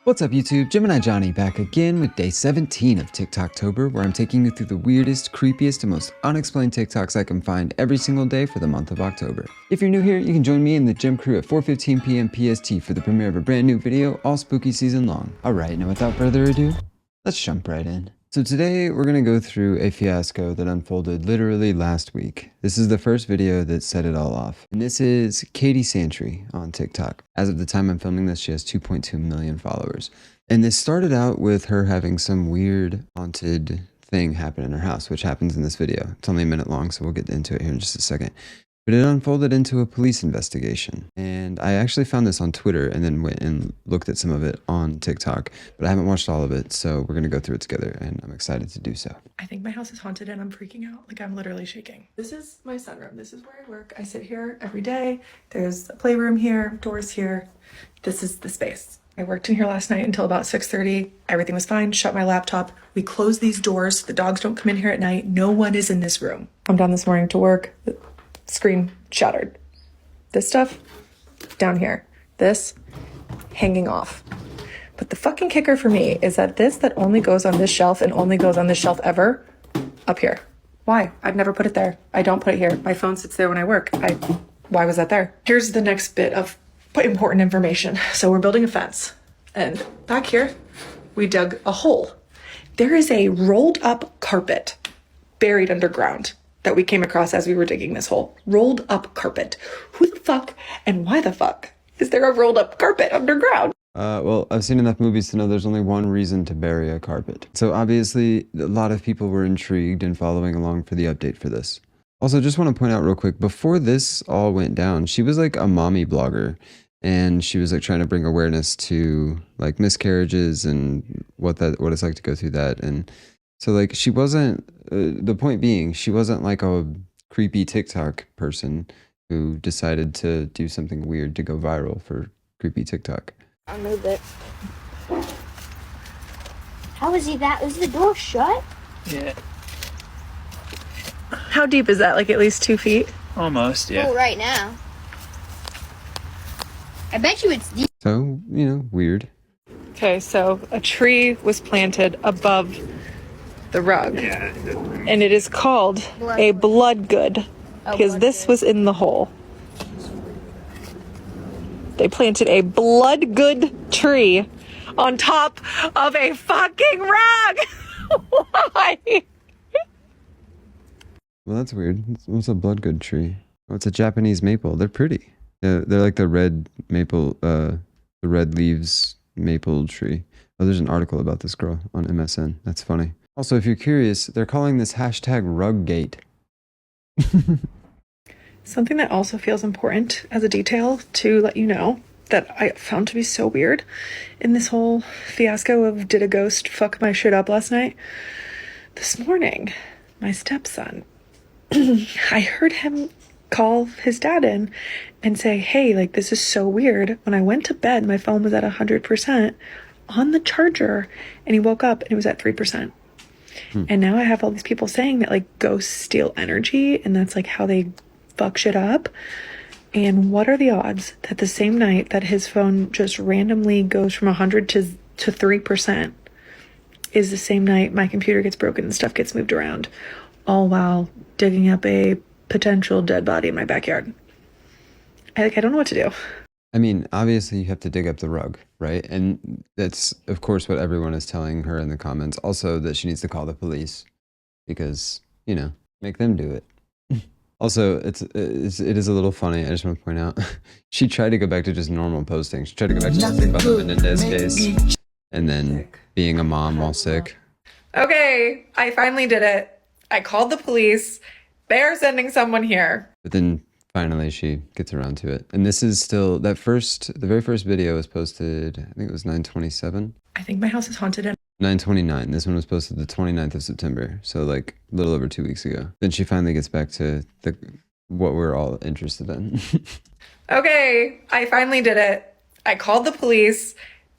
What's up YouTube, Gemini Johnny back again with day 17 of TikToktober, where I'm taking you through the weirdest, creepiest, and most unexplained TikToks I can find every single day for the month of October. If you're new here, you can join me and the Gem crew at 4:15 p.m. PST for the premiere of a brand new video all spooky season long. Alright, now without further ado, let's jump right in. So today we're going to go through a fiasco that unfolded literally last week. This is the first video that set it all off. And this is Katie Santry on TikTok. As of the time I'm filming this, she has 2.2 million followers. And this started out with her having some weird haunted thing happen in her house, which happens in this video. It's only a minute long, so we'll get into it here in just a second. But it unfolded into a police investigation. And I actually found this on Twitter and then went and looked at some of it on TikTok. But I haven't watched all of it, so we're going to go through it together, and I'm excited to do so. I think my house is haunted and I'm freaking out. Like, I'm literally shaking. This is my sunroom. This is where I work. I sit here every day. There's a playroom here, doors here. This is the space. I worked in here last night until about 6:30. Everything was fine. Shut my laptop. We close these doors. The dogs don't come in here at night. No one is in this room. I'm down this morning to work. Screen shattered. This stuff down here. This hanging off. But the fucking kicker for me is that this that only goes on this shelf and only goes on this shelf ever, up here. Why? I've never put it there. I don't put it here. My phone sits there when I work. Why was that there? Here's the next bit of important information. So we're building a fence, and back here we dug a hole. There is a rolled up carpet buried underground that we came across as we were digging this hole. Rolled up carpet. Who the fuck and why the fuck is there a rolled up carpet underground? Well, I've seen enough movies to know there's only one reason to bury a carpet. So obviously, a lot of people were intrigued and following along for the update for this. Also, just want to point out real quick, before this all went down, she was like a mommy blogger. And she was like trying to bring awareness to like miscarriages and what it's like to go through that. And so like she wasn't, the point being, she wasn't like a creepy TikTok person who decided to do something weird to go viral for creepy TikTok. I moved it. How is he that? Is the door shut? Yeah, How deep is that? Like at least 2 feet? almost, yeah. Oh, right now. I bet you it's deep. So, you know, weird. Okay, so a tree was planted above the rug. Yeah. And it is called a blood good because this was in the hole. They planted a blood good tree on top of a fucking rug. Why? Well, that's weird. What's a bloodgood tree? Oh, it's a Japanese maple. They're pretty. Yeah, they're like the red maple, the red leaves maple tree. Oh, there's an article about this girl on MSN. That's funny. Also, if you're curious, they're calling this hashtag RugGate. Something that also feels important as a detail to let you know that I found to be so weird in this whole fiasco of did a ghost fuck my shit up last night? This morning, my stepson, I heard him call his dad in and say, hey, like, this is so weird. When I went to bed, my phone was at 100% on the charger, and he woke up and it was at 3%. And now I have all these people saying that, like, ghosts steal energy, and that's, like, how they fuck shit up. And what are the odds that the same night that his phone just randomly goes from 100 to 3% is the same night my computer gets broken and stuff gets moved around, all while digging up a potential dead body in my backyard? I don't know what to do. I mean, obviously you have to dig up the rug, right? And that's, of course, what everyone is telling her in the comments. Also, that she needs to call the police because, you know, make them do it. Also, it is a little funny. I just want to point out, she tried to go back to just normal posting. She tried to go back to something about the Menendez case and then being a mom while sick. Okay, I finally did it. I called the police. They're sending someone here. But then finally she gets around to it. And this is still, the very first video was posted, I think it was 9/27. I think my house is haunted and 9/29. This one was posted the 29th of September. So like a little over 2 weeks ago. Then she finally gets back to what we're all interested in. okay, I finally did it. I called the police.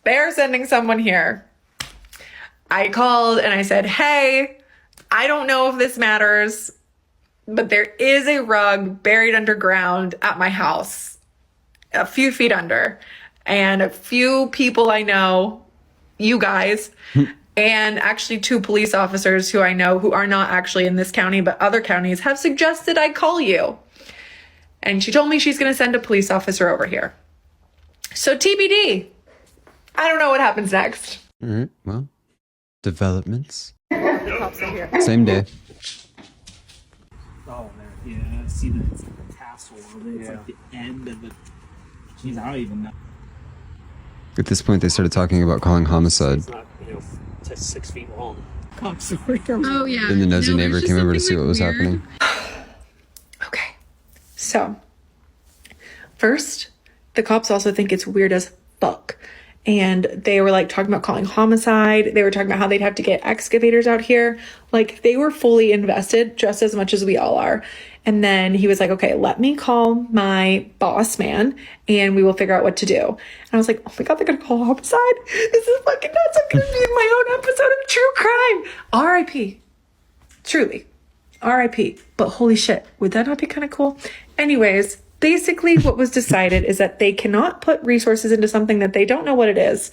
They're sending someone here. I called and I said, hey, I don't know if this matters, but there is a rug buried underground at my house, a few feet under. And a few people I know you guys and actually 2 police officers who I know who are not actually in this county but other counties have suggested I call you. And she told me she's going to send a police officer over here. So TBD. I don't know what happens next. All right, well, developments. The cops are here. Same day. Oh, there. Yeah, see that it's like a castle. It's like the end of it. Jeez, I don't even know. At this point, they started talking about calling homicide. It's not, it's like 6 feet long. Cops are Oh, yeah. Then the nosy neighbor came over to see what was happening. Okay. So, first, the cops also think it's weird as fuck. And they were like talking about calling homicide. They were talking about how they'd have to get excavators out here. Like, they were fully invested just as much as we all are. And then he was like, okay, let me call my boss man and we will figure out what to do. And I was like, oh my God, they're going to call homicide? This is fucking nuts. I'm going to be in my own episode of true crime. R.I.P. Truly. R.I.P. But holy shit, would that not be kind of cool? Anyways, basically what was decided is that they cannot put resources into something that they don't know what it is.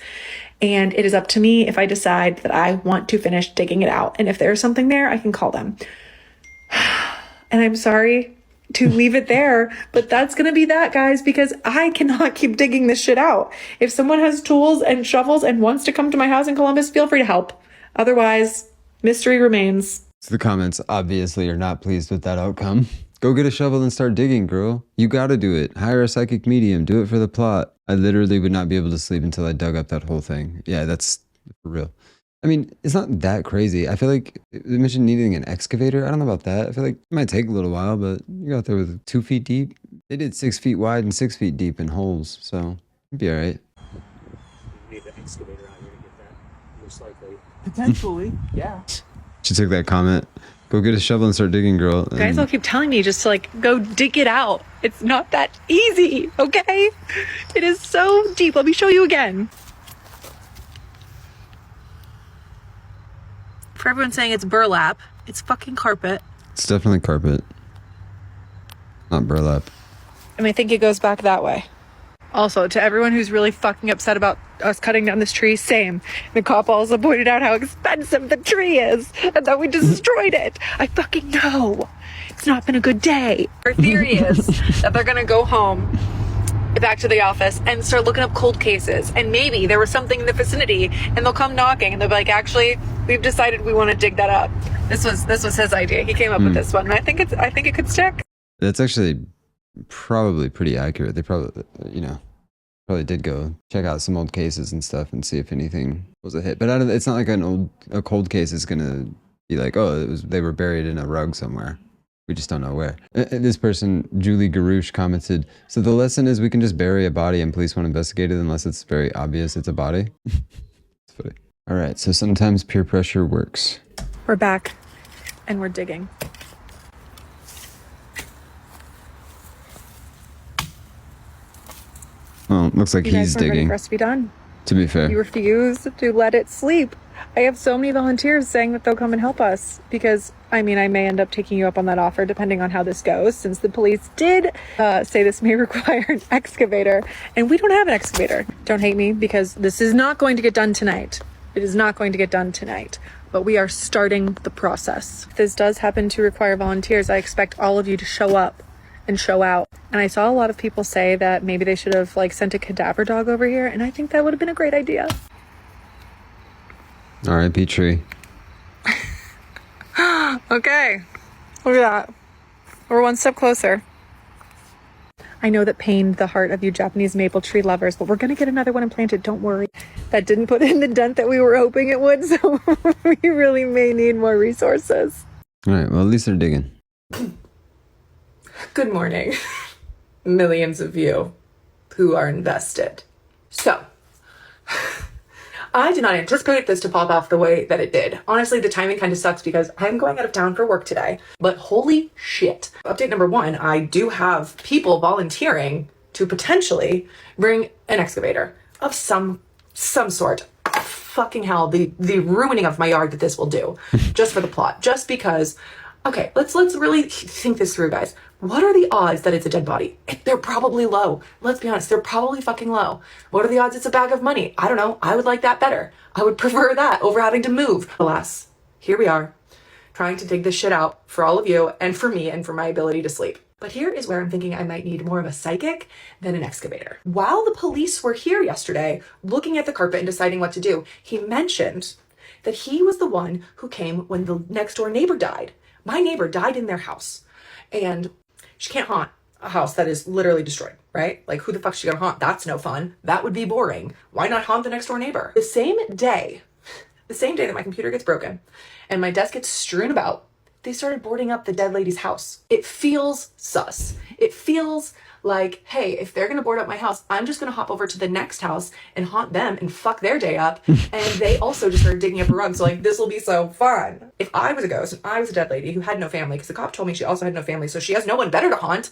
And it is up to me if I decide that I want to finish digging it out. And if there's something there, I can call them. And I'm sorry to leave it there, but that's going to be that, guys, because I cannot keep digging this shit out. If someone has tools and shovels and wants to come to my house in Columbus, feel free to help. Otherwise, mystery remains. So the comments obviously are not pleased with that outcome. Go get a shovel and start digging, girl. You gotta do it. Hire a psychic medium. Do it for the plot. I literally would not be able to sleep until I dug up that whole thing. Yeah, that's for real. I mean, it's not that crazy. I feel like they mentioned needing an excavator. I don't know about that. I feel like it might take a little while, but you got there with 2 feet deep. They did 6 feet wide and 6 feet deep in holes, so it'd be all right. You need an excavator out here to get that, most likely. Potentially, yeah. She took that comment. Go get a shovel and start digging, girl. Guys all keep telling me just to like go dig it out. It's not that easy, okay? It is so deep. Let me show you again. For everyone saying it's burlap, it's fucking carpet. It's definitely carpet. Not burlap. And I think it goes back that way. Also, to everyone who's really fucking upset about us cutting down this tree, same. The cop also pointed out how expensive the tree is and that we destroyed it. I fucking know. It's not been a good day. Our theory is that they're gonna go home, back to the office, and start looking up cold cases. And maybe there was something in the vicinity and they'll come knocking and they'll be like, actually, we've decided we want to dig that up. This was his idea. He came up with this one. And I think it could stick. That's actually probably pretty accurate. They probably, probably did go check out some old cases and stuff and see if anything was a hit. But it's not like a cold case is gonna be like, oh, they were buried in a rug somewhere. We just don't know where. This person, Julie Garouche, commented, so the lesson is we can just bury a body and police won't investigate it unless it's very obvious it's a body. It's funny. All right, so sometimes peer pressure works. We're back and we're digging. Oh, looks like he's digging. Ready for us to be done. To be fair. You refuse to let it sleep. I have so many volunteers saying that they'll come and help us because, I may end up taking you up on that offer depending on how this goes, since the police did say this may require an excavator, and we don't have an excavator. Don't hate me because this is not going to get done tonight. It is not going to get done tonight, but we are starting the process. If this does happen to require volunteers, I expect all of you to show up and show out. And I saw a lot of people say that maybe they should have sent a cadaver dog over here, and I think that would have been a great idea. R.I.P. tree. Okay, look at that. We're one step closer. I know that pained the heart of you Japanese maple tree lovers, but we're gonna get another one implanted, don't worry. That didn't put in the dent that we were hoping it would, so we really may need more resources. All right, well, at least they're digging. Good morning, millions of you who are invested. So, I did not anticipate this to pop off the way that it did. Honestly, the timing kind of sucks because I'm going out of town for work today, but holy shit. Update number 1, I do have people volunteering to potentially bring an excavator of some sort. Fucking hell, the ruining of my yard that this will do just for the plot, just because Okay, let's really think this through, guys. What are the odds that it's a dead body? They're probably low. Let's be honest, they're probably fucking low. What are the odds it's a bag of money? I don't know. I would like that better. I would prefer that over having to move. Alas, here we are, trying to dig this shit out for all of you and for me and for my ability to sleep. But here is where I'm thinking I might need more of a psychic than an excavator. While the police were here yesterday, looking at the carpet and deciding what to do, he mentioned that he was the one who came when the next door neighbor died. My neighbor died in their house, and she can't haunt a house that is literally destroyed, right? Like, who the fuck's she gonna haunt? That's no fun. That would be boring. Why not haunt the next door neighbor? The same day that my computer gets broken and my desk gets strewn about, they started boarding up the dead lady's house. It feels sus. It feels like, hey, if they're gonna board up my house, I'm just gonna hop over to the next house and haunt them and fuck their day up. And they also just started digging up a rug. So like, this will be so fun. If I was a ghost and I was a dead lady who had no family, because the cop told me she also had no family, so she has no one better to haunt.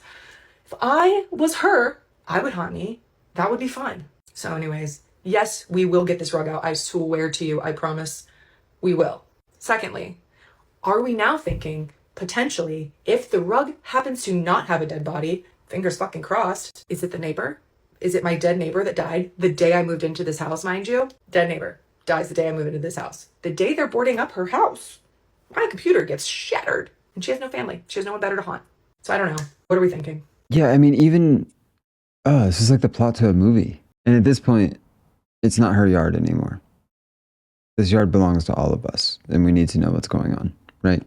If I was her, I would haunt me. That would be fun. So anyways, yes, we will get this rug out. I swear to you, I promise we will. Secondly, are we now thinking, potentially, if the rug happens to not have a dead body, fingers fucking crossed, is it the neighbor? Is it my dead neighbor that died the day I moved into this house, mind you? Dead neighbor dies the day I move into this house. The day they're boarding up her house, my computer gets shattered and she has no family. She has no one better to haunt. So I don't know. What are we thinking? Yeah, I mean, even, this is like the plot to a movie. And at this point, it's not her yard anymore. This yard belongs to all of us, and we need to know what's going on, right?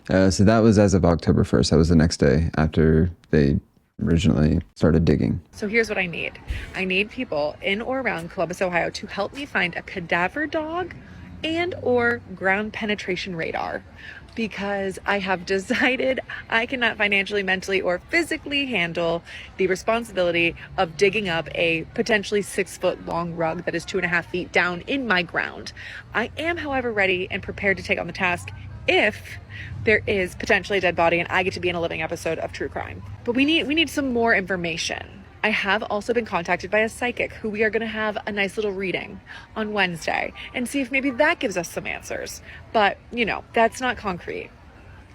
So that was as of October 1st. That was the next day after they originally started digging. So here's what I need. I need people in or around Columbus, Ohio to help me find a cadaver dog and or ground penetration radar, because I have decided I cannot financially, mentally, or physically handle the responsibility of digging up a potentially 6-foot long rug that is 2.5 feet down in my ground. I am, however, ready and prepared to take on the task if there is potentially a dead body and I get to be in a living episode of true crime. But we need some more information. I have also been contacted by a psychic who we are going to have a nice little reading on Wednesday and see if maybe that gives us some answers. But, you know, that's not concrete.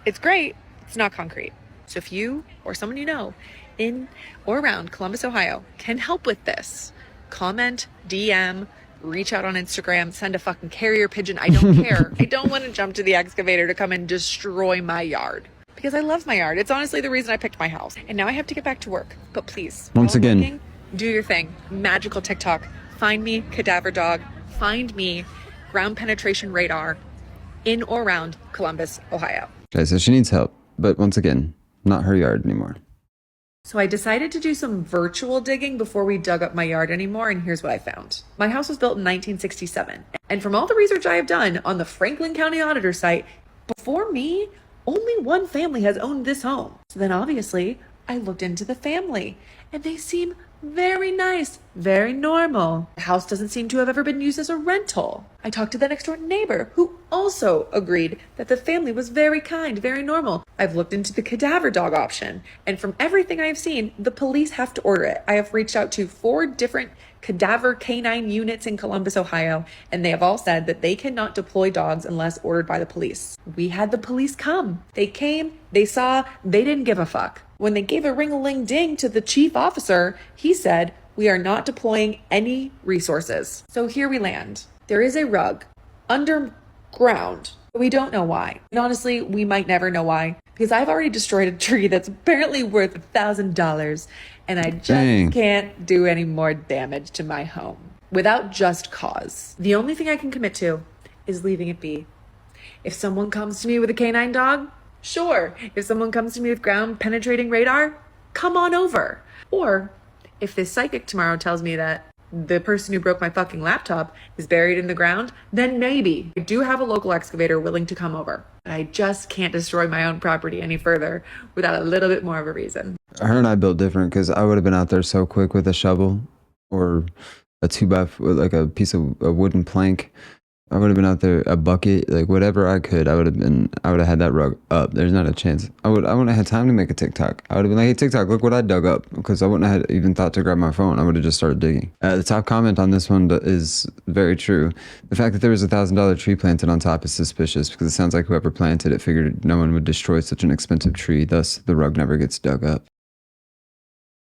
It's great. It's not concrete. So if you or someone you know in or around Columbus, Ohio can help with this, comment, DM, reach out on Instagram, send a fucking carrier pigeon. I don't care. I don't want to jump to the excavator to come and destroy my yard, because I love my yard. It's honestly the reason I picked my house. And now I have to get back to work. But please, once again, do your thing. Magical TikTok. Find me cadaver dog. Find me ground penetration radar in or around Columbus, Ohio. Okay, so she needs help. But once again, not her yard anymore. So I decided to do some virtual digging before we dug up my yard anymore, and here's what I found. My house was built in 1967. And from all the research I have done on the Franklin County Auditor site, before me, only one family has owned this home. So then obviously I looked into the family and they seem very nice, very normal. The house doesn't seem to have ever been used as a rental. I talked to the next door neighbor who also agreed that the family was very kind, very normal. I've looked into the cadaver dog option, and from everything I've seen, the police have to order it. I have reached out to 4 different cadaver canine units in Columbus, Ohio, and they have all said that they cannot deploy dogs unless ordered by the police. We had the police come. They came, they saw, they didn't give a fuck. When they gave a ring-a-ling-ding to the chief officer, he said, "We are not deploying any resources." So here we land. There is a rug underground. We don't know why. And honestly, we might never know why, because I've already destroyed a tree that's apparently worth $1,000, and I just can't do any more damage to my home without just cause. The only thing I can commit to is leaving it be. If someone comes to me with a canine dog, sure. If someone comes to me with ground penetrating radar, come on over. Or if this psychic tomorrow tells me that the person who broke my fucking laptop is buried in the ground, then maybe. I do have a local excavator willing to come over. I just can't destroy my own property any further without a little bit more of a reason. Her and I built different, because I would have been out there so quick with a shovel or a 2x, like a piece of a wooden plank, I would have been out there, a bucket, like whatever I could. I would have had that rug up. There's not a chance. I wouldn't have had time to make a TikTok. I would have been like, hey, TikTok, look what I dug up. Because I wouldn't have had even thought to grab my phone. I would have just started digging. The top comment on this one is very true. The fact that there was $1,000 tree planted on top is suspicious because it sounds like whoever planted it figured no one would destroy such an expensive tree. Thus, the rug never gets dug up.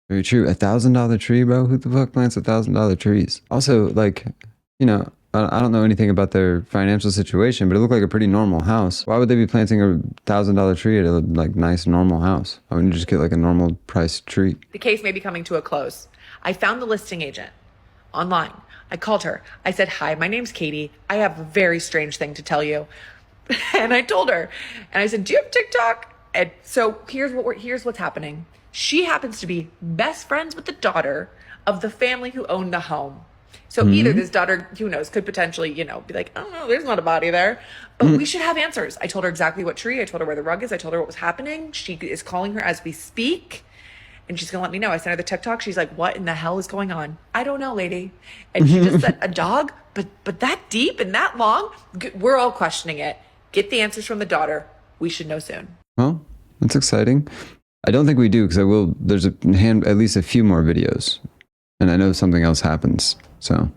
Very true. $1,000 tree, bro? Who the fuck plants $1,000 trees? Also, like, you know, I don't know anything about their financial situation, but it looked like a pretty normal house. Why would they be planting a $1,000 tree at a like nice normal house? Why wouldn't you just get like a normal priced tree? The case may be coming to a close. I found the listing agent online. I called her. I said, hi, my name's Katie. I have a very strange thing to tell you. And I told her, and I said, do you have TikTok? And so here's what's happening. She happens to be best friends with the daughter of the family who owned the home. So either this daughter, who knows, could potentially, you know, be like, oh no, there's not a body there. But we should have answers. I told her exactly what tree. I told her where the rug is. I told her what was happening. She is calling her as we speak. And she's going to let me know. I sent her the TikTok. She's like, what in the hell is going on? I don't know, lady. And she just said, a dog? But that deep and that long? We're all questioning it. Get the answers from the daughter. We should know soon. Well, that's exciting. I don't think we do because there's at least a few more videos. And I know something else happens. So,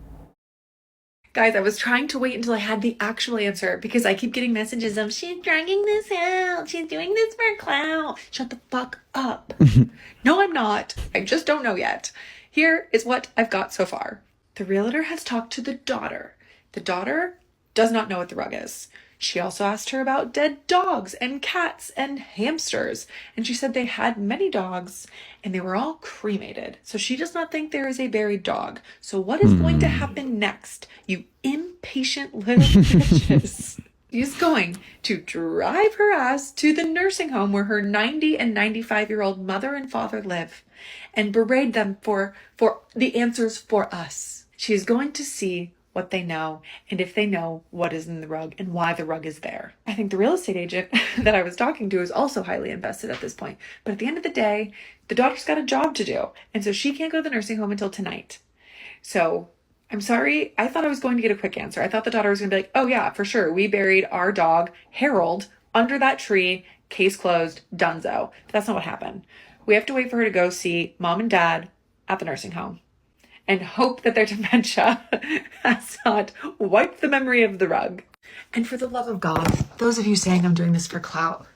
Guys, I was trying to wait until I had the actual answer because I keep getting messages of, she's dragging this out. She's doing this for clout. Shut the fuck up. No, I'm not. I just don't know yet. Here is what I've got so far. The realtor has talked to the daughter. The daughter does not know what the rug is. She also asked her about dead dogs and cats and hamsters. And she said they had many dogs and they were all cremated. So she does not think there is a buried dog. So what is going to happen next, you impatient little bitches? She's going to drive her ass to the nursing home where her 90 and 95-year-old mother and father live and berate them for the answers for us. She is going to see what they know, and if they know what is in the rug and why the rug is there. I think the real estate agent that I was talking to is also highly invested at this point. But at the end of the day, the daughter's got a job to do, and so she can't go to the nursing home until tonight. So I'm sorry. I thought I was going to get a quick answer. I thought the daughter was going to be like, oh yeah, for sure. We buried our dog, Harold, under that tree, case closed, donezo. But that's not what happened. We have to wait for her to go see mom and dad at the nursing home and hope that their dementia has not wiped the memory of the rug. And for the love of God, those of you saying I'm doing this for clout,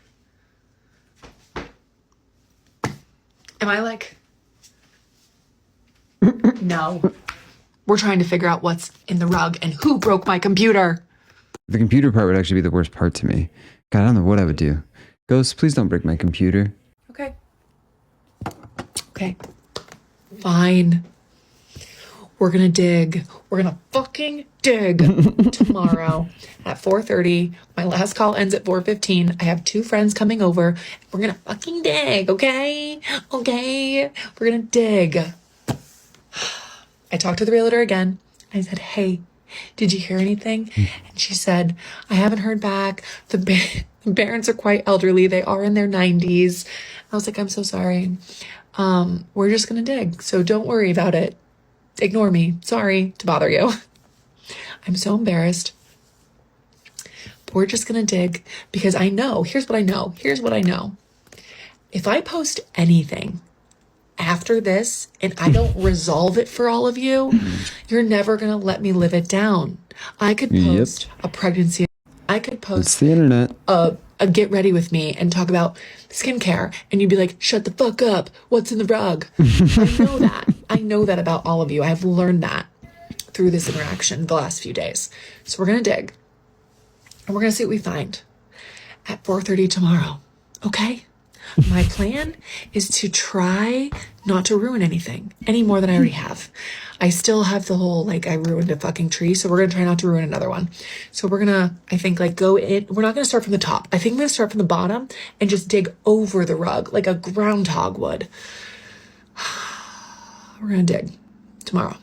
am I like, no. We're trying to figure out what's in the rug and who broke my computer. The computer part would actually be the worst part to me. God, I don't know what I would do. Ghost, please don't break my computer. Okay. Okay. Fine. We're gonna dig. We're gonna fucking dig tomorrow at 4:30. My last call ends at 4:15. I have 2 friends coming over. We're gonna fucking dig, okay? Okay? We're gonna dig. I talked to the realtor again. I said, hey, did you hear anything? And she said, I haven't heard back. The parents are quite elderly. They are in their 90s. I was like, I'm so sorry. We're just gonna dig. So don't worry about it. Ignore me. Sorry to bother you. I'm so embarrassed. But we're just gonna dig because I know, here's what I know. If I post anything after this and I don't resolve it for all of you, you're never gonna let me live it down. I could post a pregnancy. I could post It's the internet. a get ready with me and talk about skincare and you'd be like, shut the fuck up, what's in the rug? I know that about all of you. I have learned that through this interaction the last few days. So we're gonna dig and we're gonna see what we find at 4:30 tomorrow. Okay? My plan is to try not to ruin anything any more than I already have. I still have the whole, like, I ruined a fucking tree. So we're going to try not to ruin another one. So we're going to, I think, like, go in. We're not going to start from the top. I think we're going to start from the bottom and just dig over the rug like a groundhog would. We're going to dig tomorrow.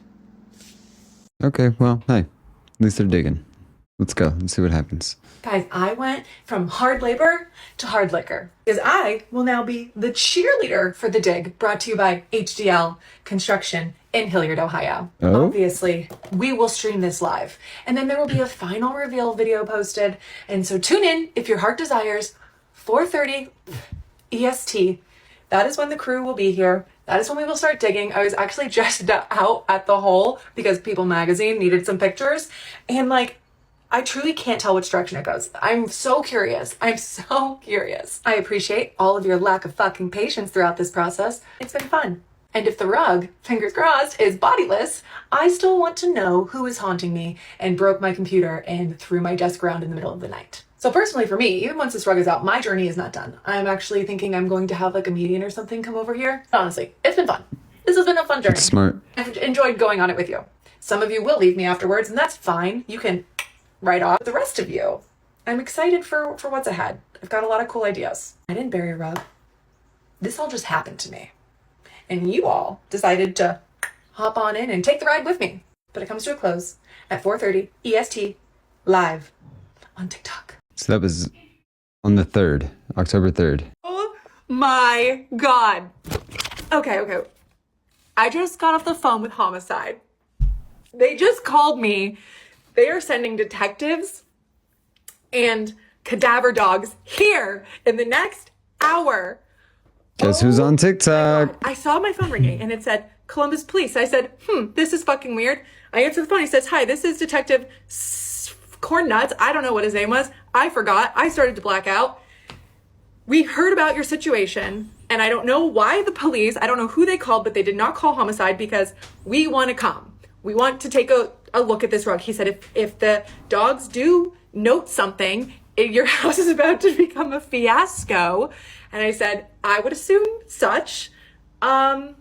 Okay, well, hey, at least they're digging. Let's go. Let's see what happens. Guys, I went from hard labor to hard liquor because I will now be the cheerleader for the dig, brought to you by HDL Construction in Hilliard, Ohio. Oh? Obviously, we will stream this live. And then there will be a final reveal video posted. And so tune in if your heart desires, 4:30 EST. That is when the crew will be here. That is when we will start digging. I was actually just out at the hole because People Magazine needed some pictures. And like, I truly can't tell which direction it goes. I'm so curious. I'm so curious. I appreciate all of your lack of fucking patience throughout this process. It's been fun. And if the rug, fingers crossed, is bodiless, I still want to know who is haunting me and broke my computer and threw my desk around in the middle of the night. So personally for me, even once this rug is out, my journey is not done. I'm actually thinking I'm going to have like a median or something come over here. Honestly, it's been fun. This has been a fun journey. That's smart. I've enjoyed going on it with you. Some of you will leave me afterwards, and that's fine. You can write off the rest of you. I'm excited for what's ahead. I've got a lot of cool ideas. I didn't bury a rug. This all just happened to me. And you all decided to hop on in and take the ride with me. But it comes to a close at 4:30 EST live on TikTok. So that was on the 3rd, October 3rd. Oh my God. Okay. I just got off the phone with Homicide. They just called me. They are sending detectives and cadaver dogs here in the next hour. Guess who's on TikTok? I saw my phone ringing and it said Columbus Police. I said, this is fucking weird. I answered the phone. He says, hi, this is Detective Corn Nuts. I don't know what his name was. I forgot. I started to black out. We heard about your situation and I don't know why the police, I don't know who they called, but they did not call Homicide because we want to come. We want to take a look at this rug. He said, if the dogs do note something, your house is about to become a fiasco. And I said, I would assume such. So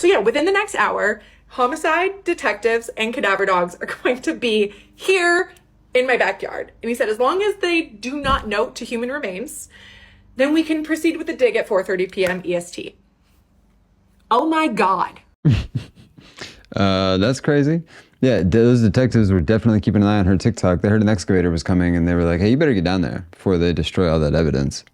yeah, within the next hour, Homicide, detectives, and cadaver dogs are going to be here in my backyard. And he said, as long as they do not note to human remains, then we can proceed with the dig at 4:30 p.m. EST. Oh my God. That's crazy. Yeah, those detectives were definitely keeping an eye on her TikTok. They heard an excavator was coming and they were like, hey, you better get down there before they destroy all that evidence.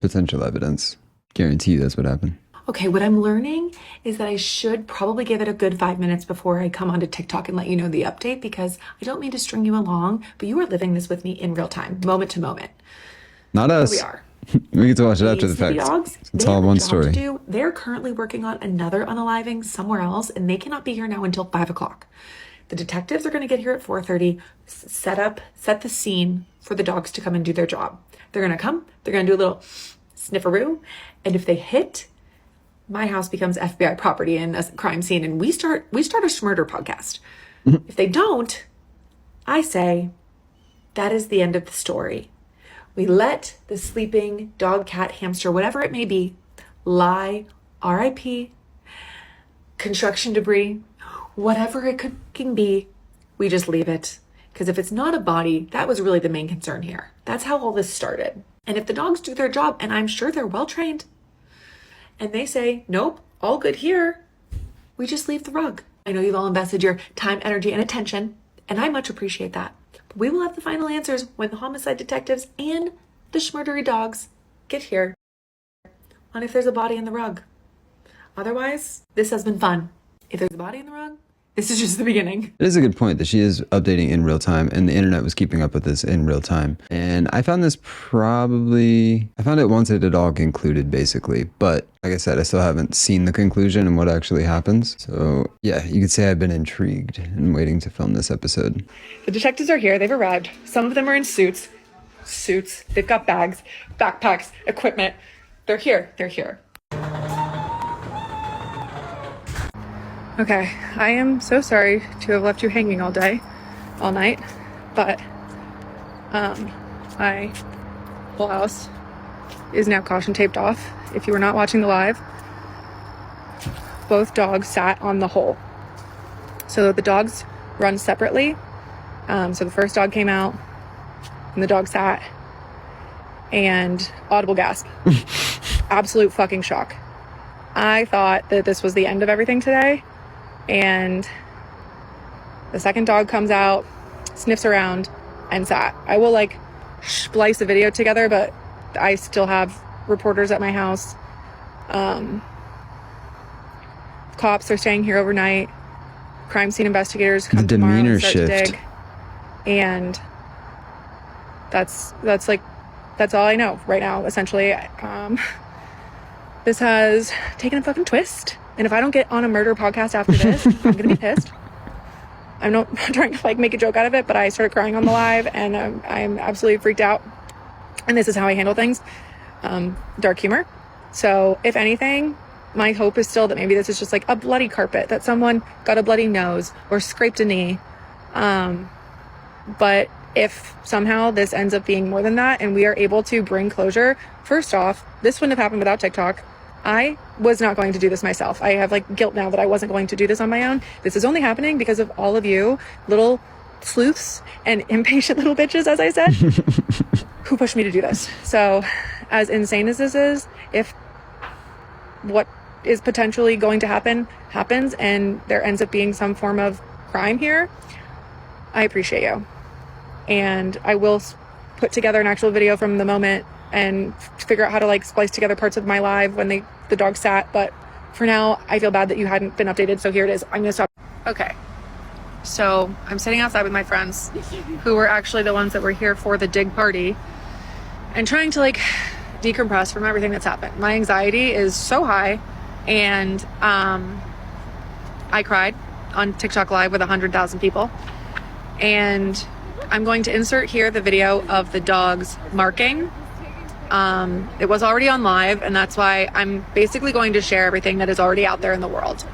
Potential evidence. Guarantee you that's what happened. Okay, what I'm learning is that I should probably give it a good 5 minutes before I come onto TikTok and let you know the update, because I don't mean to string you along, but you are living this with me in real time, moment to moment. Not us. Here we are. We get to watch it after the fact. Dogs, It's all one story. They're currently working on another unaliving somewhere else, and they cannot be here now until 5 o'clock. The detectives are going to get here at 4:30, set the scene for the dogs to come and do their job. They're going to come, they're going to do a little snifferoo, and if they hit, my house becomes FBI property and a crime scene, and we start a murder podcast. If they don't, I say that is the end of the story. We let the sleeping dog, cat, hamster, whatever it may be, lie, RIP, construction debris, whatever it can be, we just leave it. Because if it's not a body, that was really the main concern here. That's how all this started. And if the dogs do their job, and I'm sure they're well trained, and they say, nope, all good here, we just leave the rug. I know you've all invested your time, energy, and attention, and I much appreciate that. But we will have the final answers when the homicide detectives and the schmurdery dogs get here on if there's a body in the rug. Otherwise, this has been fun. If there's a body in the rug, this is just the beginning. It is a good point that she is updating in real time, and the internet was keeping up with this in real time. And I found it once it had all concluded, basically. But like I said, I still haven't seen the conclusion and what actually happens. So yeah, you could say I've been intrigued and waiting to film this episode. The detectives are here. They've arrived. Some of them are in suits. They've got bags, backpacks, equipment. They're here. Okay, I am so sorry to have left you hanging all night, but my whole house is now caution taped off. If you were not watching the live, both dogs sat on the hole. So the dogs run separately. So the first dog came out and the dog sat, and audible gasp. Absolute fucking shock. I thought that this was the end of everything today. And the second dog comes out, sniffs around, and sat. I will splice a video together, but I still have reporters at my house. cops are staying here overnight. Crime scene investigators come The tomorrow demeanor and start to shift. dig. And that's all I know right now, essentially. This has taken a fucking twist. And if I don't get on a murder podcast after this, I'm gonna be pissed. I'm not trying to like make a joke out of it, but I started crying on the live, and I'm absolutely freaked out. And this is how I handle things. Dark humor. So if anything, my hope is still that maybe this is just like a bloody carpet, that someone got a bloody nose or scraped a knee. But if somehow this ends up being more than that and we are able to bring closure, first off, this wouldn't have happened without TikTok. I was not going to do this myself. I have like guilt now that I wasn't going to do this on my own. This is only happening because of all of you little sleuths and impatient little bitches, as I said, who pushed me to do this. So as insane as this is, if what is potentially going to happen happens and there ends up being some form of crime here, I appreciate you. And I will put together an actual video from the moment and figure out how to like splice together parts of my live when the dog sat. But for now, I feel bad that you hadn't been updated. So here it is. I'm gonna stop. Okay. So I'm sitting outside with my friends who were actually the ones that were here for the dig party and trying to like decompress from everything that's happened. My anxiety is so high, and I cried on TikTok live with 100,000 people. And I'm going to insert here the video of the dogs marking. It was already on live, and that's why I'm basically going to share everything that is already out there in the world.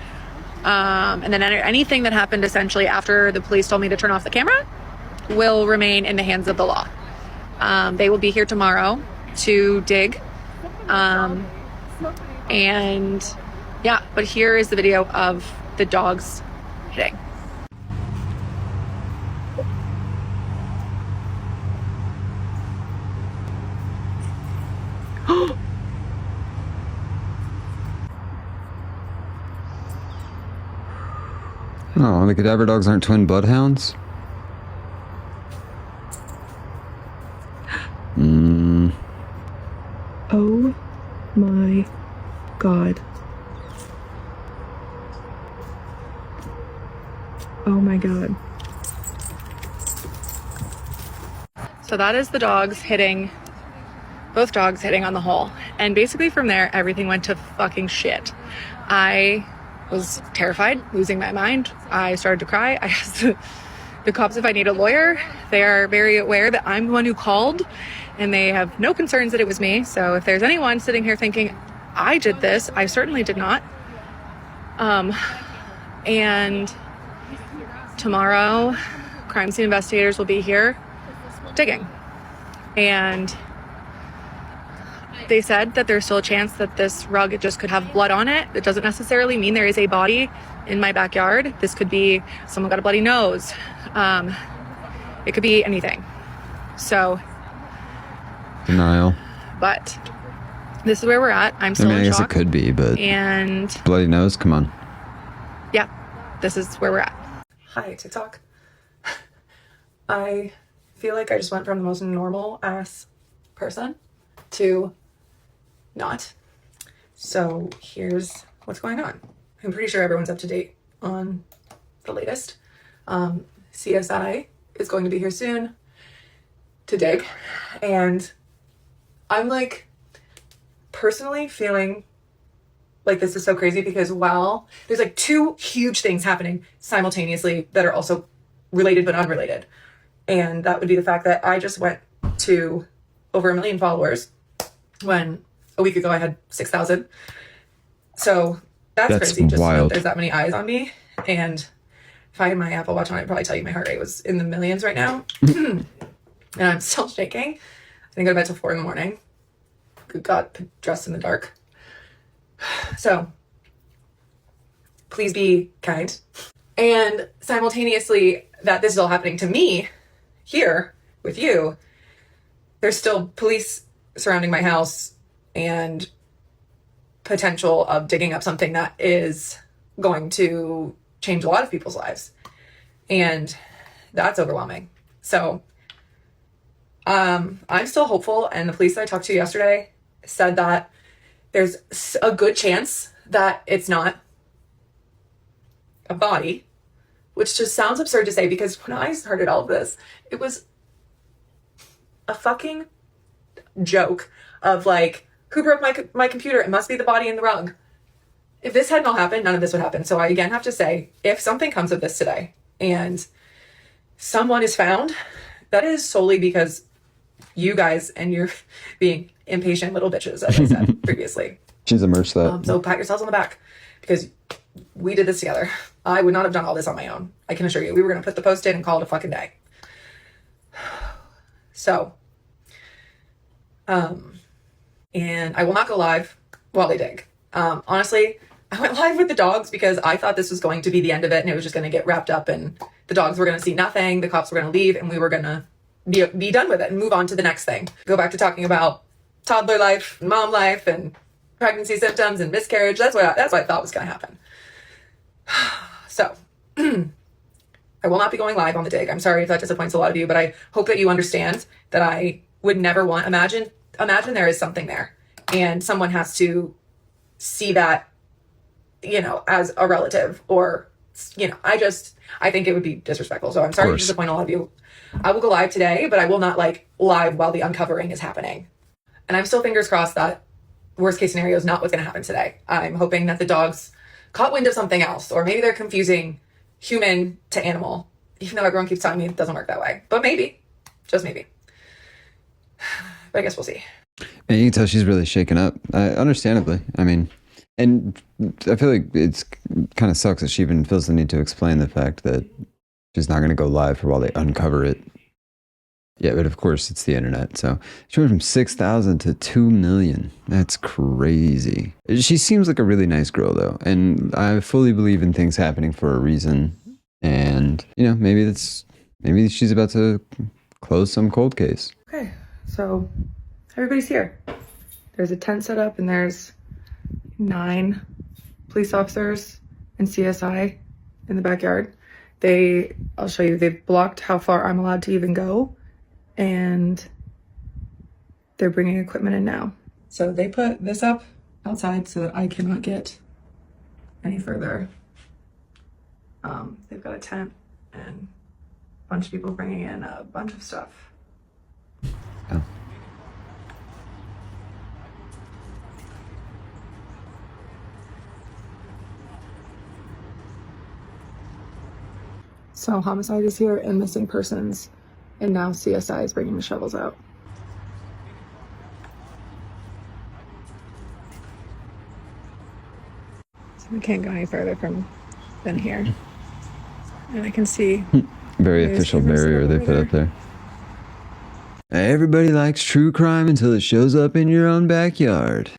And then anything that happened essentially after the police told me to turn off the camera will remain in the hands of the law. They will be here tomorrow to dig. And yeah, but here is the video of the dogs hitting. Oh, the cadaver dogs aren't twin bloodhounds? Oh my God. Oh my God. So that is the dogs hitting, both dogs hitting on the hole. And basically from there, everything went to fucking shit. I was terrified, losing my mind. I started to cry. I asked the cops if I need a lawyer. They are very aware that I'm the one who called, and they have no concerns that it was me. So if there's anyone sitting here thinking I did this, I certainly did not. And tomorrow, crime scene investigators will be here digging. And they said that there's still a chance that this rug just could have blood on it. It doesn't necessarily mean there is a body in my backyard. This could be someone got a bloody nose. It could be anything. So Denial. but this is where we're at. I'm still I in guess shock. it could be, but And bloody nose, come on. yeah, this is where we're at. Hi, TikTok. I feel like I just went from the most normal ass person to not. So here's what's going on. I'm pretty sure everyone's up to date on the latest. CSI is going to be here soon to dig. And I'm like personally feeling like this is so crazy because while there's like two huge things happening simultaneously that are also related but unrelated. And that would be the fact that I just went to over 1 million followers when a week ago I had 6,000. So that's crazy. Just wild. that there's that many eyes on me. And if I had my Apple Watch on, I'd probably tell you my heart rate was in the millions right now. And I'm still shaking. I didn't go to bed till 4 a.m. Got dressed in the dark. So please be kind. And simultaneously that this is all happening to me here with you, there's still police surrounding my house and potential of digging up something that is going to change a lot of people's lives. And that's overwhelming. So I'm still hopeful. And the police that I talked to yesterday said that there's a good chance that it's not a body, which just sounds absurd to say because when I started all of this, it was a fucking joke of like, who broke my computer? It must be the body in the rug. If this had not happened, none of this would happen. So I again have to say, if something comes of this today and someone is found, that is solely because you guys and you're being impatient little bitches, as I said previously. She's immersed that. So pat yourselves on the back because we did this together. I would not have done all this on my own. I can assure you. We were going to put the post in and call it a fucking day. So, and I will not go live while they dig. Honestly, I went live with the dogs because I thought this was going to be the end of it and it was just going to get wrapped up and the dogs were going to see nothing. The cops were going to leave and we were going to be done with it and move on to the next thing. Go back to talking about toddler life, mom life, and pregnancy symptoms and miscarriage. That's what I thought was going to happen. So I will not be going live on the dig. I'm sorry if that disappoints a lot of you, but I hope that you understand that I would never want, imagine there is something there and someone has to see that, as a relative or, I think it would be disrespectful. So I'm sorry to disappoint a lot of you. I will go live today, but I will not live while the uncovering is happening. And I'm still fingers crossed that worst case scenario is not what's going to happen today. I'm hoping that the dogs caught wind of something else, or maybe they're confusing human to animal, even though everyone keeps telling me it doesn't work that way. But maybe, just maybe. But I guess we'll see. And you can tell she's really shaken up, understandably. I mean, and I feel like it's kind of sucks that she even feels the need to explain the fact that she's not going to go live for while they uncover it. Yeah, but of course it's the internet. So she went from 6,000 to 2 million. That's crazy. She seems like a really nice girl though. And I fully believe in things happening for a reason. And, maybe she's about to close some cold case. Okay, so everybody's here. There's a tent set up and there's 9 police officers and CSI in the backyard. I'll show you, they've blocked how far I'm allowed to even go. And they're bringing equipment in now. So they put this up outside so that I cannot get any further. They've got a tent and a bunch of people bringing in a bunch of stuff. Oh. So homicide is here and missing persons. And now CSI is bringing the shovels out. So we can't go any further than here. And I can see. Very official barrier they put up there. Everybody likes true crime until it shows up in your own backyard.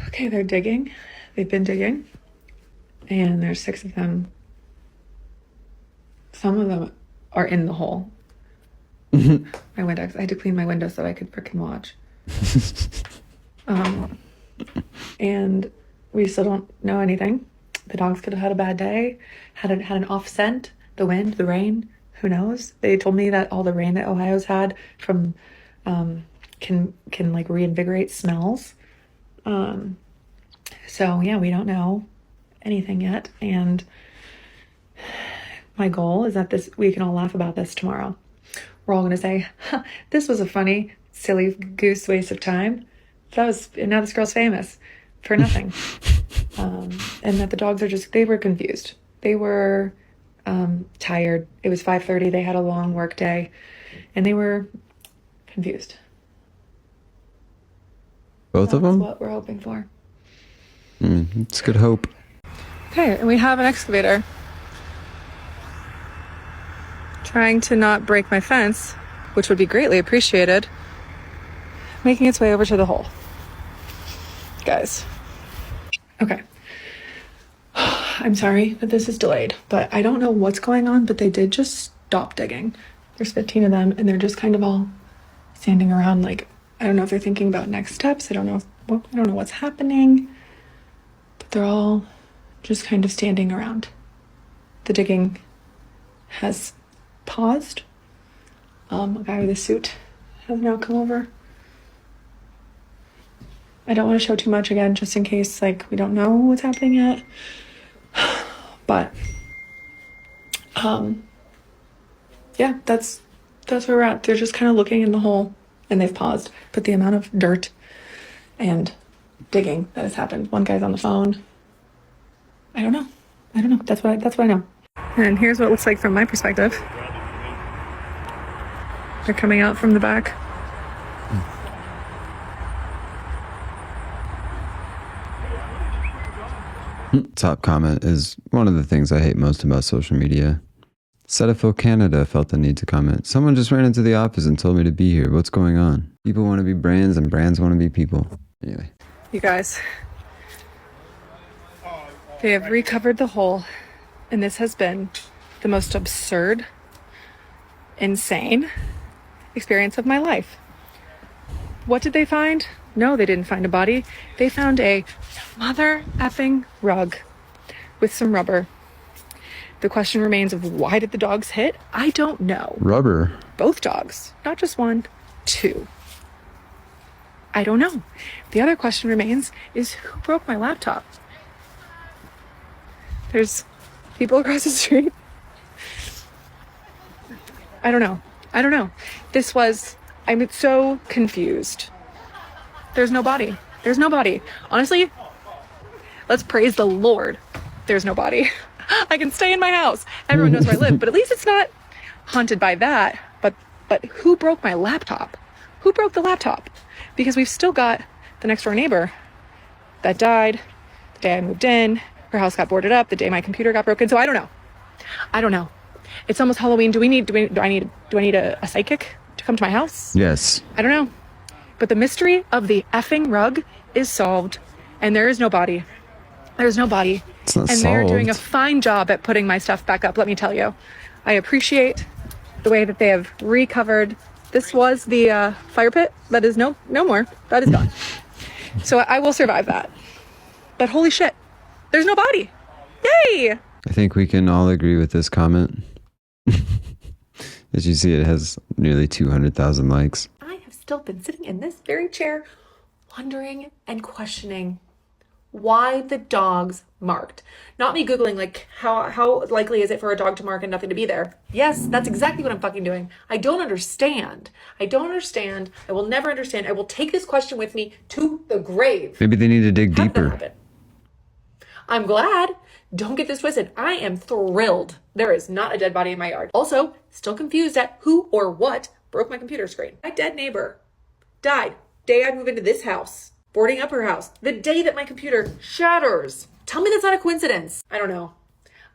Okay, they're digging. They've been digging. And there's 6 of them. Some of them are in the hole. My windows. I had to clean my windows so I could freaking watch. And we still don't know anything. The dogs could have had a bad day, had an off scent, the wind, the rain, who knows? They told me that all the rain that Ohio's had from can reinvigorate smells. So yeah, we don't know anything yet. And my goal is that we can all laugh about this tomorrow. We're all going to say, this was a funny, silly goose waste of time. And now this girl's famous for nothing. And that the dogs they were confused. They were tired. It was 5:30. They had a long work day and they were confused. Both of them? That's what we're hoping for. It's good hope. Okay, and we have an excavator trying to not break my fence, which would be greatly appreciated, making its way over to the hole. Guys. Okay. I'm sorry that this is delayed, but I don't know what's going on, but they did just stop digging. There's 15 of them, and they're just kind of all standing around I don't know if they're thinking about next steps. I don't know what's happening, but they're all just kind of standing around. The digging has paused. A guy with a suit has now come over. I don't want to show too much again, just in case we don't know what's happening yet. But yeah, that's where we're at. They're just kind of looking in the hole and they've paused. But the amount of dirt and digging that has happened. One guy's on the phone. I don't know. That's what I know. And here's what it looks like from my perspective. They're coming out from the back. Top comment is one of the things I hate most about social media. Cetaphil Canada felt the need to comment. Someone just ran into the office and told me to be here. What's going on? People want to be brands and brands want to be people. Anyway. You guys, they have recovered the hole, and this has been the most absurd, insane experience of my life. What did they find? No, they didn't find a body. They found a mother effing rug with some rubber. The question remains of why did the dogs hit? I don't know. Rubber? Both dogs, not just one, two. I don't know. The other question remains is who broke my laptop? There's people across the street. I don't know. I'm so confused. There's no body. Honestly, let's praise the Lord. There's no body. I can stay in my house. Everyone knows where I live, but at least it's not haunted by that. But who broke my laptop? Who broke the laptop? Because we've still got the next door neighbor that died the day I moved in. Her house got boarded up the day my computer got broken. So I don't know. It's almost Halloween. Do I need a psychic to come to my house? Yes. I don't know. But the mystery of the effing rug is solved, and there is no body. There's no body. It's not and solved. they're doing a fine job at putting my stuff back up, let me tell you. I appreciate the way that they have recovered. This was the fire pit. That is no more. That is gone. So I will survive that. But holy shit, there's no body. Yay! I think we can all agree with this comment. As you see, it has nearly 200,000 likes. I have still been sitting in this very chair wondering and questioning why the dogs marked. Not me Googling like how likely is it for a dog to mark and nothing to be there. Yes, that's exactly what I'm fucking doing. I don't understand. I will never understand. I will take this question with me to the grave. Maybe they need to dig How did that deeper. happen? I'm glad. Don't get this twisted. I am thrilled. There is not a dead body in my yard. Also, still confused at who or what broke my computer screen. My dead neighbor died day I moved into this house, boarding up her house, the day that my computer shatters. Tell me that's not a coincidence. I don't know.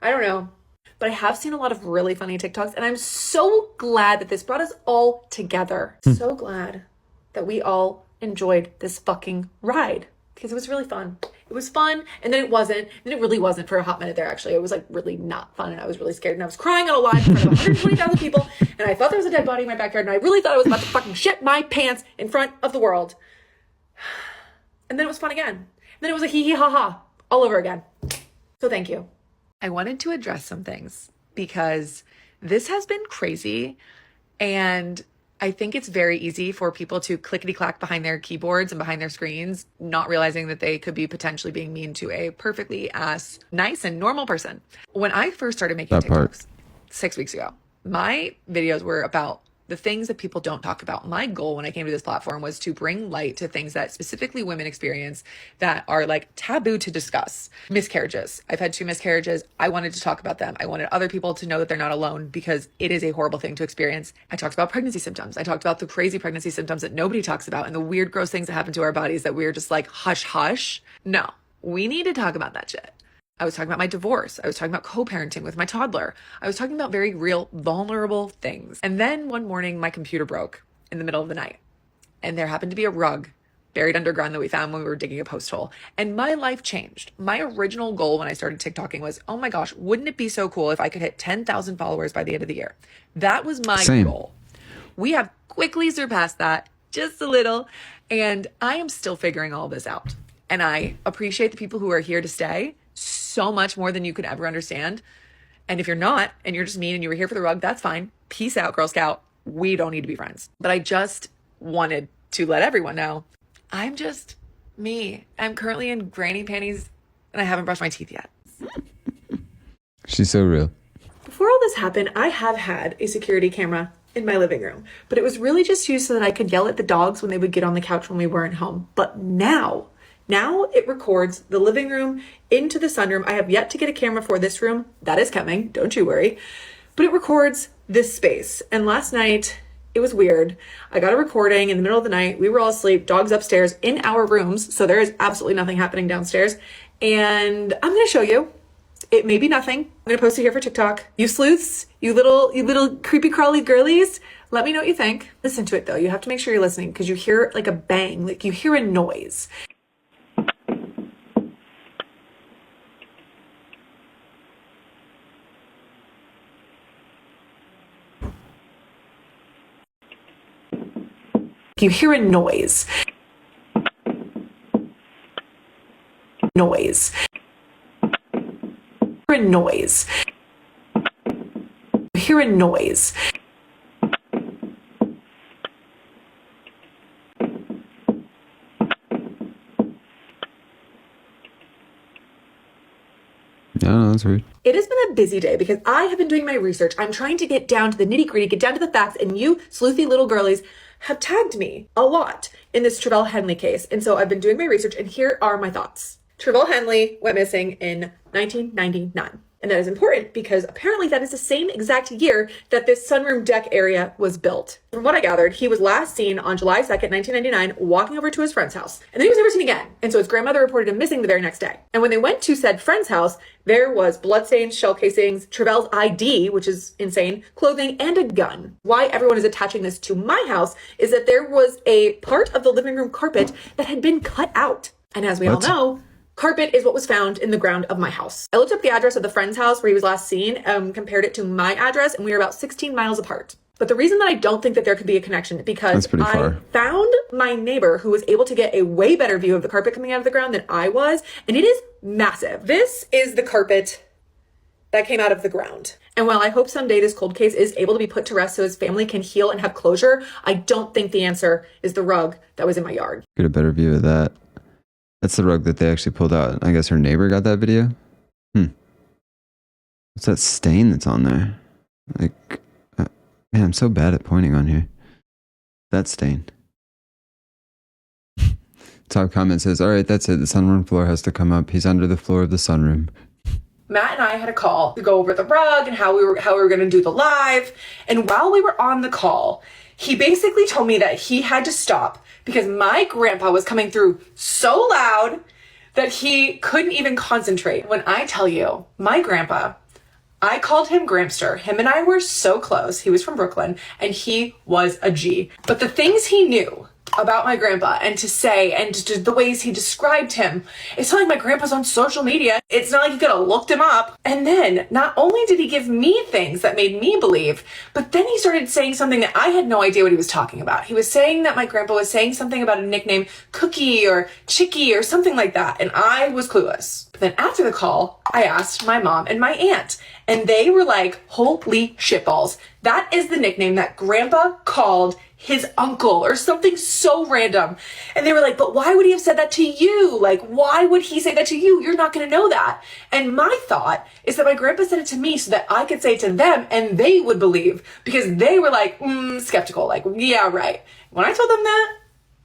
But I have seen a lot of really funny TikToks, and I'm so glad that this brought us all together. So glad that we all enjoyed this fucking ride because it was really fun. It was fun, and then it wasn't, and then it really wasn't for a hot minute there, actually. It was like really not fun, and I was really scared, and I was crying on a live in front of 120,000 people, and I thought there was a dead body in my backyard, and I really thought I was about to fucking shit my pants in front of the world. And then it was fun again. And then it was a hee hee ha ha all over again. So thank you. I wanted to address some things because this has been crazy, and I think it's very easy for people to clickety-clack behind their keyboards and behind their screens, not realizing that they could be potentially being mean to a perfectly nice and normal person. When I first started making TikToks 6 weeks ago, my videos were about the things that people don't talk about. My goal when I came to this platform was to bring light to things that specifically women experience that are like taboo to discuss. Miscarriages. I've had 2 miscarriages. I wanted to talk about them. I wanted other people to know that they're not alone because it is a horrible thing to experience. I talked about pregnancy symptoms. I talked about the crazy pregnancy symptoms that nobody talks about and the weird, gross things that happen to our bodies that we're just like, hush, hush. No, we need to talk about that shit. I was talking about my divorce. I was talking about co-parenting with my toddler. I was talking about very real, vulnerable things. And then one morning, my computer broke in the middle of the night. And there happened to be a rug buried underground that we found when we were digging a post hole. And my life changed. My original goal when I started TikToking was, oh my gosh, wouldn't it be so cool if I could hit 10,000 followers by the end of the year? That was my goal. We have quickly surpassed that just a little. And I am still figuring all this out. And I appreciate the people who are here to stay so much more than you could ever understand. And if you're not, and you're just mean and you were here for the rug, that's fine. Peace out, Girl Scout. We don't need to be friends. But I just wanted to let everyone know I'm just me. I'm currently in granny panties and I haven't brushed my teeth yet. She's so real. Before all this happened, I have had a security camera in my living room, but it was really just used so that I could yell at the dogs when they would get on the couch when we weren't home. But now it records the living room into the sunroom. I have yet to get a camera for this room. That is coming, don't you worry. But it records this space. And last night, it was weird. I got a recording in the middle of the night. We were all asleep, dogs upstairs in our rooms. So there is absolutely nothing happening downstairs. And I'm going to show you. It may be nothing. I'm going to post it here for TikTok. You sleuths, you little creepy crawly girlies, let me know what you think. Listen to it though. You have to make sure you're listening because you hear like a bang, like you hear a noise. You hear a noise. Noise. A noise. You hear a noise. No, that's weird. It has been a busy day because I have been doing my research. I'm trying to get down to the nitty gritty, get down to the facts, and you sleuthy little girlies have tagged me a lot in this Travell Henley case. And so I've been doing my research and here are my thoughts. Travell Henley went missing in 1999. And that is important because apparently that is the same exact year that this sunroom deck area was built. From what I gathered, he was last seen on July 2nd, 1999, walking over to his friend's house. And then he was never seen again. And so his grandmother reported him missing the very next day. And when they went to said friend's house, there was bloodstains, shell casings, Travell's ID, which is insane, clothing, and a gun. Why everyone is attaching this to my house is that there was a part of the living room carpet that had been cut out. And as we all know, carpet is what was found in the ground of my house. I looked up the address of the friend's house where he was last seen, compared it to my address, and we were about 16 miles apart. But the reason that I don't think that there could be a connection is because I found my neighbor who was able to get a way better view of the carpet coming out of the ground than I was, and it is massive. This is the carpet that came out of the ground. And while I hope someday this cold case is able to be put to rest so his family can heal and have closure, I don't think the answer is the rug that was in my yard. Get a better view of that. That's the rug that they actually pulled out. I guess her neighbor got that video. What's that stain that's on there? Like, man, I'm so bad at pointing on here. That stain. Top comment says, all right, that's it. The sunroom floor has to come up. He's under the floor of the sunroom. Matt and I had a call to go over the rug and how we were going to do the live. And while we were on the call, he basically told me that he had to stop because my grandpa was coming through so loud that he couldn't even concentrate. When I tell you, my grandpa, I called him Grampster. Him and I were so close. He was from Brooklyn and he was a G. But the things he knew about my grandpa and to say and the ways he described him, it's not like my grandpa's on social media. It's not like you could have looked him up. And then not only did he give me things that made me believe, but then he started saying something that I had no idea what he was talking about. He was saying that my grandpa was saying something about a nickname Cookie or Chicky or something like that. And I was clueless. But then after the call, I asked my mom and my aunt and they were like, holy shitballs. That is the nickname that grandpa called his uncle or something so random. And they were like, but why would he have said that to you? Like, why would he say that to you? You're not going to know that. And my thought is that my grandpa said it to me so that I could say it to them and they would believe because they were like, skeptical. Like, yeah, right. When I told them that,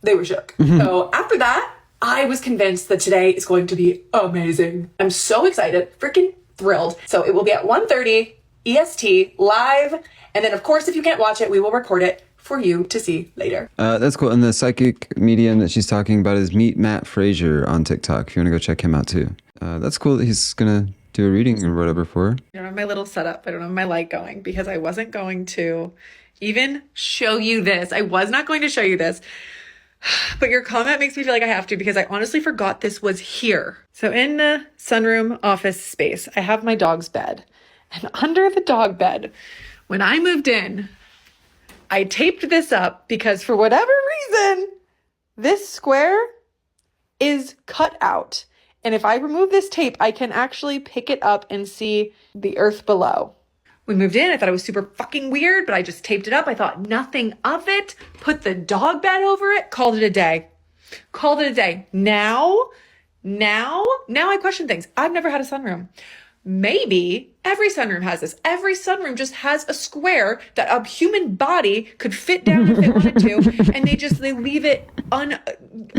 they were shook. So after that, I was convinced that today is going to be amazing. I'm so excited, freaking thrilled. So it will be at 1:30 EST live. And then of course, if you can't watch it, we will record it for you to see later. That's cool. And the psychic medium that she's talking about is Meet Matt Frazier on TikTok. If you want to go check him out too. That's cool that he's going to do a reading or whatever for her. I don't have my little setup. I don't have my light going because I wasn't going to even show you this. I was not going to show you this. But your comment makes me feel like I have to because I honestly forgot this was here. So in the sunroom office space, I have my dog's bed. And under the dog bed, when I moved in, I taped this up because for whatever reason, this square is cut out. And if I remove this tape, I can actually pick it up and see the earth below. We moved in. I thought it was super fucking weird, but I just taped it up. I thought nothing of it. Put the dog bed over it. Called it a day. Called it a day. Now I question things. I've never had a sunroom. maybe every sunroom has this. Every sunroom just has a square that a human body could fit down if they wanted to, and they leave it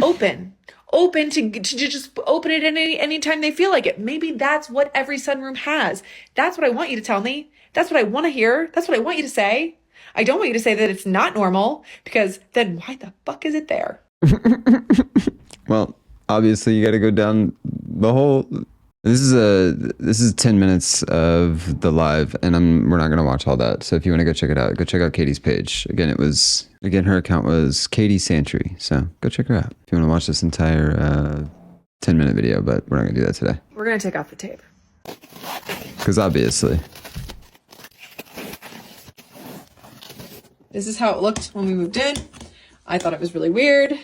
open to just open it anytime they feel like it. Maybe that's what every sunroom has. That's what I want you to tell me. That's what I want to hear. That's what I want you to say. I don't want you to say that it's not normal, because then why the fuck is it there? Well, obviously you got to go down the whole. This is 10 minutes of the live, and we're not gonna watch all that. So if you want to go check it out, go check out Katie's page. Again, her account was Katie Santry. So go check her out if you want to watch this entire 10-minute video. But we're not gonna do that today. We're gonna take off the tape, because obviously. This is how it looked when we moved in. I thought it was really weird,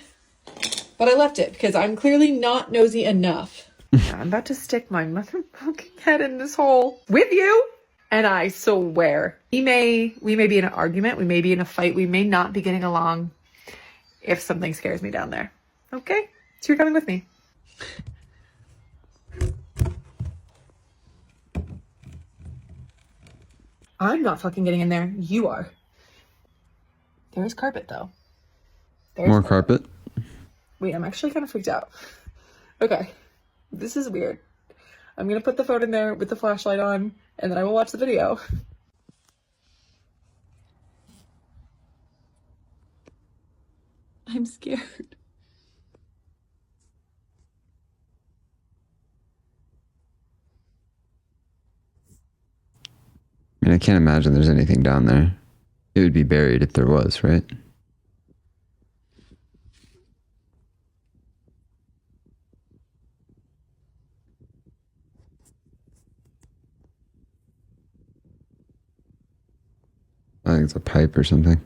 but I left it because I'm clearly not nosy enough. I'm about to stick my motherfucking head in this hole with you, and I swear we may be in an argument, we may be in a fight, we may not be getting along if something scares me down there. Okay? So you're coming with me. I'm not fucking getting in there. You are. There's carpet though. More carpet? Wait, I'm actually kind of freaked out. Okay. This is weird. I'm gonna put the phone in there with the flashlight on, and then I will watch the video. I'm scared. I mean, I can't imagine there's anything down there. It would be buried if there was, right? I think it's a pipe or something.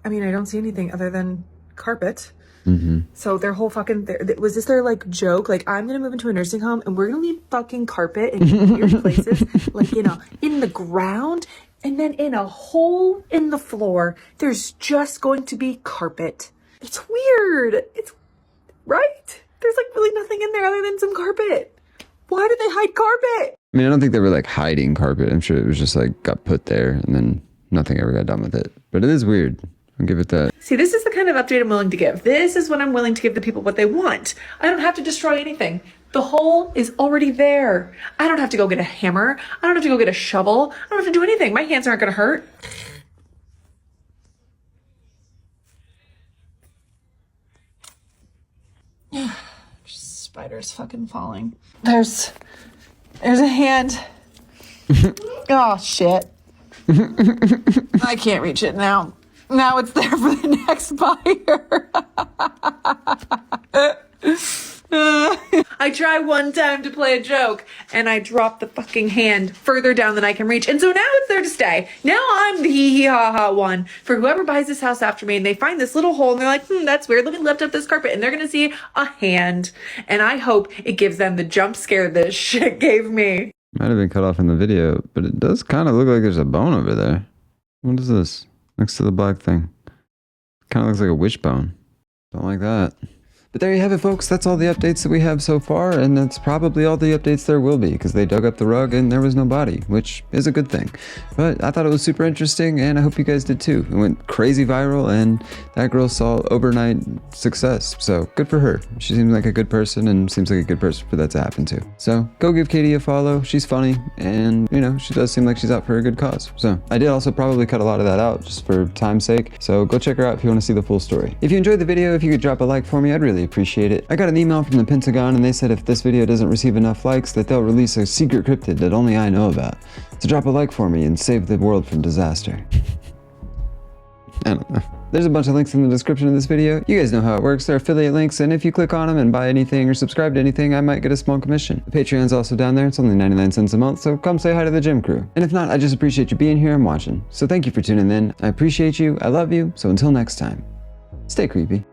I mean, I don't see anything other than carpet. Mm-hmm. So their whole fucking, was this their like joke? Like, I'm gonna move into a nursing home and we're gonna leave fucking carpet in weird places, like, you know, in the ground, and then in a hole in the floor, there's just going to be carpet. It's weird. It's right. There's like really nothing in there other than some carpet. Why did they hide carpet? I mean, I don't think they were like hiding carpet. I'm sure it was just like got put there and then nothing ever got done with it. But it is weird. I'll give it that. See, this is the kind of update I'm willing to give. This is when I'm willing to give the people what they want. I don't have to destroy anything. The hole is already there. I don't have to go get a hammer. I don't have to go get a shovel. I don't have to do anything. My hands aren't going to hurt. Spider's fucking falling. There's a hand. Oh, shit. I can't reach it now. Now it's there for the next buyer. I try one time to play a joke, and I drop the fucking hand further down than I can reach. And so now it's there to stay. Now I'm the hee-hee-ha-ha one for whoever buys this house after me, and they find this little hole, and they're like, that's weird. Let me lift up this carpet, and they're going to see a hand. And I hope it gives them the jump scare this shit gave me. Might have been cut off in the video, but it does kind of look like there's a bone over there. What is this? Next to the black thing. Kind of looks like a wishbone. Don't like that. But there you have it, folks. That's all the updates that we have so far, and that's probably all the updates there will be, because they dug up the rug and there was no body, which is a good thing. But I thought it was super interesting, and I hope you guys did too. It went crazy viral, and that girl saw overnight success, so good for her. She seems like a good person, and seems like a good person for that to happen to. So go give Katie a follow. She's funny, and you know, she does seem like she's out for a good cause. So I did also probably cut a lot of that out just for time's sake, so go check her out if you want to see the full story. If you enjoyed the video, if you could drop a like for me, I'd really appreciate it. I got an email from the Pentagon, and they said if this video doesn't receive enough likes, that they'll release a secret cryptid that only I know about. So drop a like for me and save the world from disaster. I don't know. There's a bunch of links in the description of this video. You guys know how it works. They're affiliate links, and if you click on them and buy anything or subscribe to anything, I might get a small commission. The Patreon's also down there. It's only 99 cents a month, so come say hi to the gym crew. And if not, I just appreciate you being here and watching. So thank you for tuning in. I appreciate you. I love you. So until next time, stay creepy.